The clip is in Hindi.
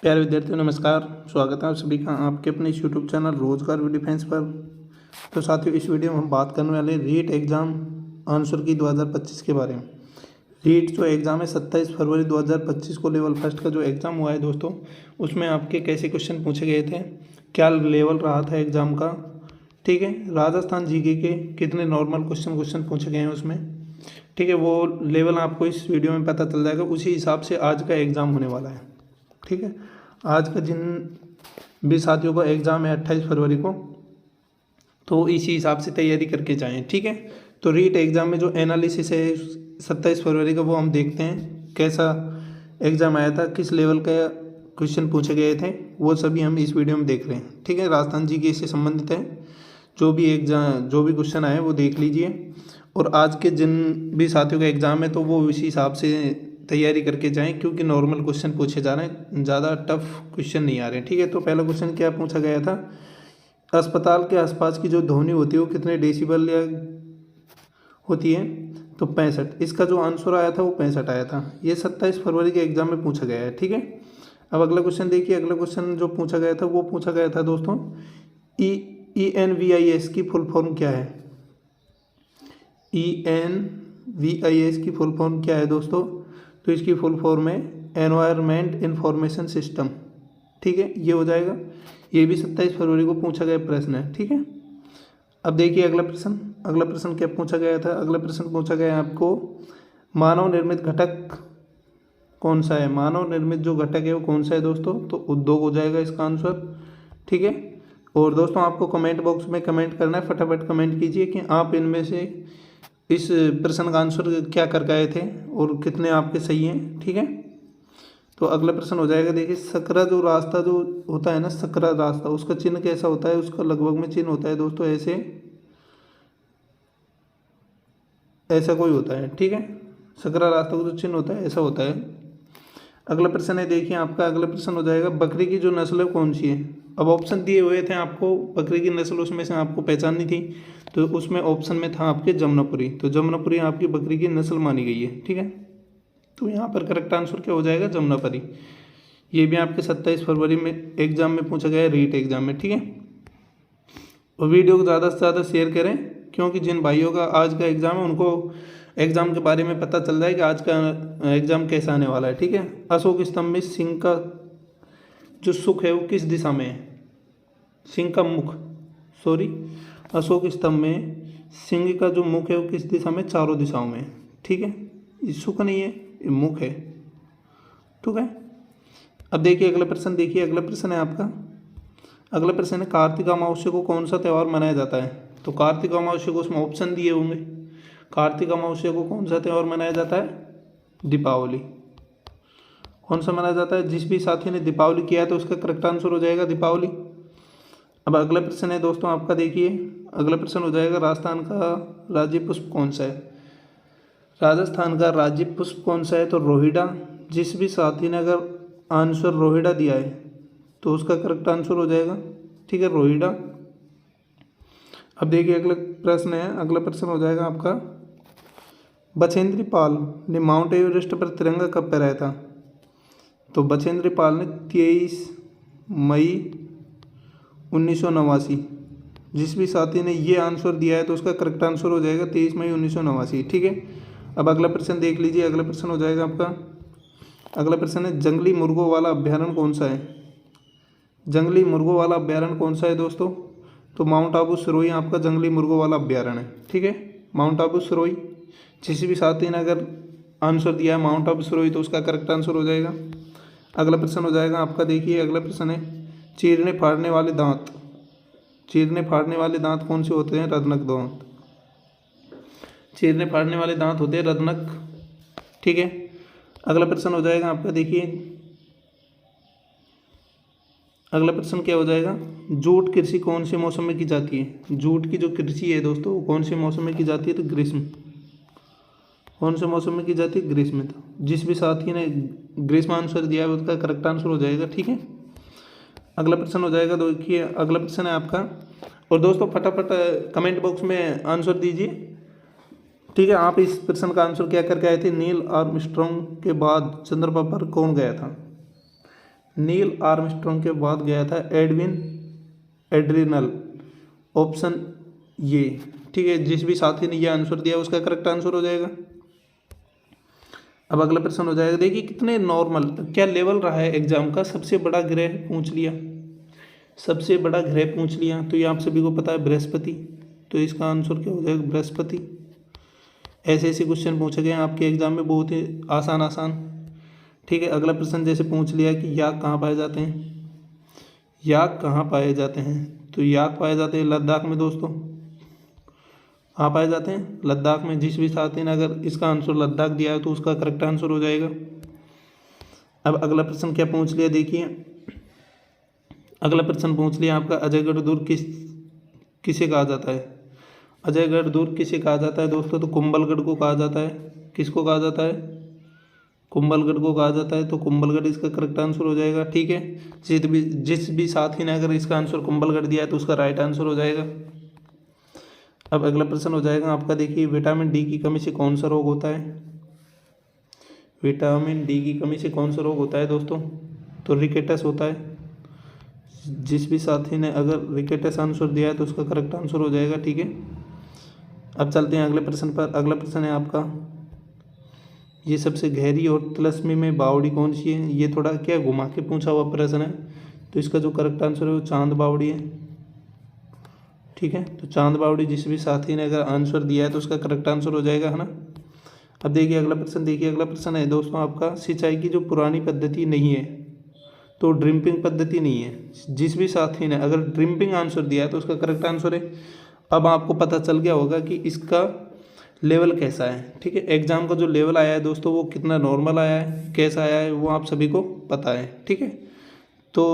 प्यारे विद्यार्थियों नमस्कार। स्वागत है आप सभी का आपके अपने इस यूट्यूब चैनल रोजगार विद डिफेंस पर। तो साथियों, इस वीडियो में हम बात करने वाले रीट एग्ज़ाम आंसर की 2025 के बारे में। रीट जो एग्ज़ाम है 27 फरवरी 2025 को लेवल फर्स्ट का जो एग्ज़ाम हुआ है दोस्तों, उसमें आपके कैसे क्वेश्चन पूछे गए थे, क्या लेवल रहा था एग्ज़ाम का, ठीक है। राजस्थान जीके के कितने नॉर्मल क्वेश्चन पूछे गए हैं उसमें, ठीक है। वो लेवल आपको इस वीडियो में पता चल जाएगा। उसी हिसाब से आज का एग्ज़ाम होने वाला है, ठीक है। आज का जिन भी साथियों का एग्ज़ाम है 28 फरवरी को, तो इसी हिसाब से तैयारी करके जाएं, ठीक है। तो रीट एग्ज़ाम में जो एनालिसिस है 27 फरवरी का, वो हम देखते हैं कैसा एग्ज़ाम आया था, किस लेवल का क्वेश्चन पूछे गए थे, वो सभी हम इस वीडियो में देख रहे हैं, ठीक है। राजस्थान जी के इससे संबंधित है, जो भी क्वेश्चन आए वो देख लीजिए। और आज के जिन भी साथियों का एग्ज़ाम है तो वो इसी हिसाब से तैयारी करके जाएं, क्योंकि नॉर्मल क्वेश्चन पूछे जा रहे हैं, ज़्यादा टफ क्वेश्चन नहीं आ रहे हैं, ठीक है। तो पहला क्वेश्चन क्या पूछा गया था, अस्पताल के आसपास की जो ध्वनि होती है वो कितने डेसिबल या होती है, तो 65। इसका जो आंसर आया था वो 65 आया था। ये 27 फरवरी के एग्ज़ाम में पूछा गया है, ठीक है। अब अगला क्वेश्चन देखिए। अगला क्वेश्चन जो पूछा गया था वो पूछा गया था दोस्तों, ENVIS की फुल फॉर्म क्या है। ENVIS की फुल फॉर्म क्या है दोस्तों, तो इसकी फुल फॉर्म है एनवायरनमेंट इंफॉर्मेशन सिस्टम, ठीक है। ये हो जाएगा। ये भी 27 फरवरी को पूछा गया प्रश्न है, ठीक है। अब देखिए अगला प्रश्न। अगला प्रश्न क्या पूछा गया था, अगला प्रश्न पूछा गया है आपको, मानव निर्मित घटक कौन सा है। मानव निर्मित जो घटक है वो कौन सा है दोस्तों, तो उद्योग हो जाएगा इसका आंसर, ठीक है। और दोस्तों आपको कमेंट बॉक्स में कमेंट करना है, फटाफट कमेंट कीजिए कि आप इनमें से इस प्रश्न का आंसर क्या कर गए थे और कितने आपके सही हैं, ठीक है। तो अगला प्रश्न हो जाएगा, देखिए सकरा जो रास्ता जो होता है ना, सकरा रास्ता, उसका चिन्ह कैसा होता है। उसका लगभग में चिन्ह होता है दोस्तों ऐसा कोई होता है, ठीक है। सकरा रास्ता का जो चिन्ह होता है ऐसा होता है। अगला प्रश्न है, देखिए आपका अगला प्रश्न हो जाएगा, बकरी की जो नस्ल है कौन सी है। अब ऑप्शन दिए हुए थे आपको, बकरी की नस्ल उसमें से आपको पहचाननी थी, तो उसमें ऑप्शन में था आपके जमुनापुरी। तो जमुनापुरी आपकी बकरी की नस्ल मानी गई है, ठीक है। तो यहाँ पर करेक्ट आंसर क्या हो जाएगा, जमुनापुरी। ये भी आपके 27 फरवरी में एग्जाम में पूछा गया है, रीट एग्जाम में, ठीक है। और वीडियो को ज़्यादा से ज़्यादा शेयर करें, क्योंकि जिन भाइयों का आज का एग्ज़ाम है उनको एग्ज़ाम के बारे में पता चल जाए कि आज का एग्ज़ाम कैसा आने वाला है, ठीक है। अशोक स्तंभ में सिंह का जो सुख है वो किस दिशा में है। सिंह का मुख, सॉरी, अशोक स्तंभ में सिंह का जो मुख है वो किस दिशा में, चारों दिशाओं में, ठीक है। ये सुख नहीं है, ये मुख है, ठीक है। अब देखिए अगला प्रश्न। देखिए अगला प्रश्न है आपका, अगला प्रश्न है, कार्तिक अमावस्या को कौन सा त्यौहार मनाया जाता है। तो कार्तिक अमावस्या को उसमें ऑप्शन दिए होंगे। कार्तिक अमावस्या को कौन सा त्यौहार मनाया जाता है, दीपावली। कौन सा मनाया जाता है, जिस भी साथी ने दीपावली किया है तो उसका करेक्ट आंसर हो जाएगा दीपावली। अब अगला प्रश्न है दोस्तों आपका, देखिए अगला प्रश्न हो जाएगा, राजस्थान का राज्य पुष्प कौन सा है। राजस्थान का राज्य पुष्प कौन सा है, तो रोहिड़ा। जिस भी साथी ने अगर आंसर रोहिड़ा दिया है तो उसका करेक्ट आंसर हो जाएगा, ठीक है, रोहिड़ा। अब देखिए अगला प्रश्न है, अगला प्रश्न हो जाएगा आपका, बछेंद्री पाल ने माउंट एवरेस्ट पर तिरंगा कब फहराया था। तो बछेंद्री पाल ने 23 मई 1989। जिस भी साथी ने ये आंसर दिया है तो उसका करेक्ट आंसर हो जाएगा 23 मई 1989, ठीक है। अब अगला प्रश्न देख लीजिए। अगला प्रश्न हो जाएगा आपका, अगला प्रश्न है, जंगली मुर्गों वाला अभ्यारण्य कौन सा है। जंगली मुर्गों वाला अभ्यारण्य कौन सा है दोस्तों, तो माउंट आबू सिरोही आपका जंगली मुर्गों वाला अभ्यारण्य है, ठीक है, माउंट आबू सिरोही। जिस भी साथी ने अगर आंसर दिया है माउंट आबू सिरोही तो उसका करेक्ट आंसर हो जाएगा। अगला प्रश्न हो जाएगा आपका, देखिए अगला प्रश्न है, चीरने फाड़ने वाले दांत। चीरने फाड़ने वाले दांत कौन से होते हैं, रत्नक दांत। चीरने फाड़ने वाले दांत होते हैं रत्नक, ठीक है। अगला प्रश्न हो जाएगा आपका, देखिए अगला प्रश्न क्या हो जाएगा, जूट कृषि कौन से मौसम में की जाती है। जूट की जो कृषि है दोस्तों वो कौन से मौसम में की जाती है, तो ग्रीष्म। कौन से मौसम में की जाती है, ग्रीष्म में। तो जिस भी साथी ने ग्रीष्म आंसर दिया है उसका करेक्ट आंसर हो जाएगा, ठीक है। अगला प्रश्न हो जाएगा, देखिए अगला प्रश्न है आपका, और दोस्तों फटाफट कमेंट बॉक्स में आंसर दीजिए, ठीक है। आप इस प्रश्न का आंसर क्या करके आए थे, नील आर्मस्ट्रांग के बाद चंद्रमा पर कौन गया था। नील आर्मस्ट्रॉन्ग के बाद गया था एडविन एड्रिनल, ऑप्शन ये, ठीक है। जिस भी साथी ने ये आंसर दिया उसका करेक्ट आंसर हो जाएगा। अब अगला प्रश्न हो जाएगा, देखिए कितने नॉर्मल, क्या लेवल रहा है एग्जाम का, सबसे बड़ा ग्रह पूछ लिया, सबसे बड़ा ग्रह पूछ लिया, तो ये आप सभी को पता है बृहस्पति, तो इसका आंसर क्या हो जाएगा बृहस्पति। ऐसे ऐसे क्वेश्चन पूछे गए हैं आपके एग्जाम में, बहुत ही आसान आसान, ठीक है। अगला प्रश्न जैसे पूछ लिया कि याक कहाँ पाए जाते हैं, याक कहाँ पाए जाते हैं, तो याक पाए जाते हैं लद्दाख में दोस्तों, कहाँ पाए जाते हैं लद्दाख में। जिस भी साथी ने अगर इसका आंसर लद्दाख दिया है तो उसका करेक्ट आंसर हो जाएगा। अब अगला प्रश्न क्या पूछ लिया, देखिए अगला प्रश्न पूछ लिया आपका, अजयगढ़ दुर्ग किसे कहा जाता है, अजयगढ़ दुर्ग किसे कहा जाता है दोस्तों, तो कुंभलगढ़ को कहा जाता है। किसको कहा जाता है, कुंभलगढ़ को कहा जाता है, तो कुंभलगढ़ इसका करेक्ट आंसर हो जाएगा, ठीक है। जिस भी साथी ने अगर इसका आंसर कुंभलगढ़ दिया है तो उसका राइट आंसर हो जाएगा। अब अगला प्रश्न हो जाएगा आपका, देखिए विटामिन डी की कमी से कौन सा रोग होता है, विटामिन डी की कमी से कौन सा रोग होता है दोस्तों, तो रिकेटस होता है। जिस भी साथी ने अगर रिकेटस आंसर दिया है तो उसका करेक्ट आंसर हो जाएगा, ठीक है। अब चलते हैं अगले प्रश्न पर। अगला प्रश्न है आपका, ये सबसे गहरी और तिलस्मी में बावड़ी कौन सी है, ये थोड़ा क्या घुमा के पूछा हुआ प्रश्न है, तो इसका जो करेक्ट आंसर है वो चांद बावड़ी है, ठीक है। तो चांद बावड़ी जिस भी साथी ने अगर आंसर दिया है तो उसका करेक्ट आंसर हो जाएगा, है ना। अब देखिए अगला प्रश्न, देखिए अगला प्रश्न है दोस्तों आपका, सिंचाई की जो पुरानी पद्धति नहीं है, तो ड्रिपिंग पद्धति नहीं है। जिस भी साथी ने अगर ड्रिपिंग आंसर दिया है तो उसका करेक्ट आंसर है। अब आपको पता चल गया होगा कि इसका लेवल कैसा है, ठीक है। एग्जाम का जो लेवल आया है दोस्तों वो कितना नॉर्मल आया है, कैसा आया है, वो आप सभी को पता है, ठीक है। तो